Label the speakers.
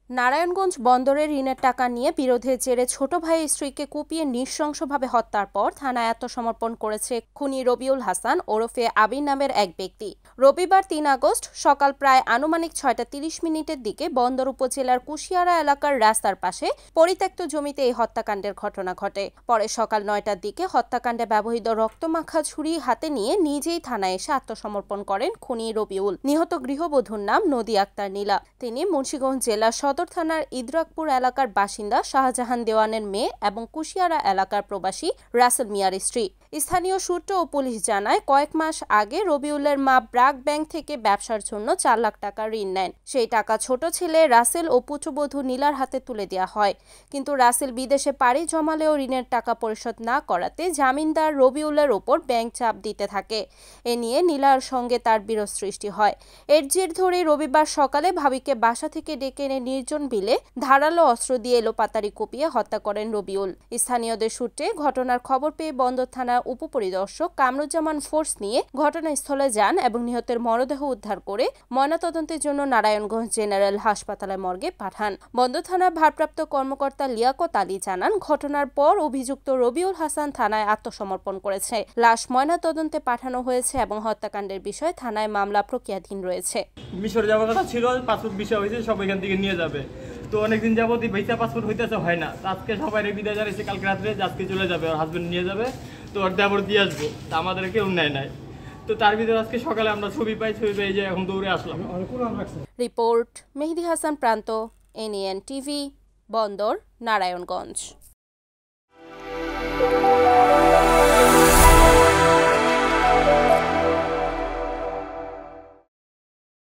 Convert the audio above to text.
Speaker 1: নারায়ণগঞ্জ বন্দরে ঋণের টাকা নিয়ে বিরোধের জেরে ছোট ভাইয়ের স্ত্রীকে কুপিয়ে নৃশংসভাবে হত্যার পর থানায় আত্মসমর্পণ করেছে খুনি রবিউল হাসান ওরফে আবির নামের এক ব্যক্তি। রবিবার ৩ আগস্ট সকাল প্রায় আনুমানিক ৬টা ৩০ মিনিটের দিকে বন্দর উপজেলার কুশিয়ারা এলাকার রাস্তার পাশে পরিত্যক্ত জমিতে এই হত্যাকাণ্ডের ঘটনা ঘটে। পরে সকাল ৯টার দিকে হত্যাকাণ্ডে ব্যবহৃত রক্তমাখা ছুরি হাতে নিয়ে নিজেই থানায় এসে আত্মসমর্পণ করেন খুনি রবিউল। নিহত গৃহবধূর নাম নদী আক্তার নীলা। তিনি মুন্সিগঞ্জ জেলার সদর থানার ইদ্রাকপুর এলাকার বাসিন্দা শাহজাহান দেওয়ানের মেয়ে এবং কুশিয়ারা এলাকার প্রবাসী রাসেল মিয়ার স্ত্রী। স্থানীয় সূত্র ও পুলিশ জানায়, কয়েক মাস আগে রবিউলের মা ব্র্যাক ব্যাংক থেকে ব্যবসার জন্য ৪ লাখ টাকা ঋণ নেন। সেই টাকা ছোট ছেলে রাসেল ও পুত্রবধূ নীলার হাতে তুলে দেওয়া হয়, কিন্তু রাসেল বিদেশে পাড়ি জমালেও ঋণের টাকা পরিশোধ না করাতে জামিনদার রবিউলের ওপর ব্যাংক চাপ দিতে থাকে। এ নিয়ে নীলার সঙ্গে তার বিরোধ সৃষ্টি হয়। এর জের ধরে রবিবার সকালে ভাবিকে বাসা থেকে ডেকে এনে নির্জন বিলে ধারালো অস্ত্র দিয়ে এলোপাতাড়ি কুপিয়ে হত্যা করেন রবিউল। স্থানীয়দের সূত্রে ঘটনার খবর পেয়ে বন্দর থানার উপপরিদর্শক কামরুজ্জামান ফোর্স নিয়ে ঘটনাস্থলে যান এবং নিহতের মরদেহ উদ্ধার করে ময়নাতদন্তের জন্য নারায়ণগঞ্জ জেনারেল হাসপাতালে মর্গে পাঠান। বন্দর থানার ভারপ্রাপ্ত কর্মকর্তা লিয়াকত আলী জানান, ঘটনার পর অভিযুক্ত রবিউল হাসান থানায় আত্মসমর্পণ করেছে। লাশ ময়নাতদন্তে পাঠানো হয়েছে এবং হত্যাকাণ্ডের বিষয়ে থানায় মামলা প্রক্রিয়াধীন রয়েছে।
Speaker 2: মিশর যাওয়ার কথা ছিল, পাসপোর্ট বিষয় হয়েছে, সব এখান থেকে নিয়ে যাবে। তো অনেকদিন যাবতই ভিসা পাসপোর্ট হইতেছে, হয় না। আজকে সবাই বিদায় জানিয়েছে কালকে রাত্রে, আজকে চলে যাবে, ওর হাজবেন্ড নিয়ে যাবে, তো ওর দেবর দিয়ে আসবো। তা আমাদের কেউ নেয় নাই। তো তার ভিতরে আজকে সকালে আমরা ছবি পাই যে এখন দৌড়ে আসলাম।
Speaker 1: রিপোর্ট মেহেদী হাসান প্রান্ত, NAN টিভি, বন্দর, নারায়ণগঞ্জ।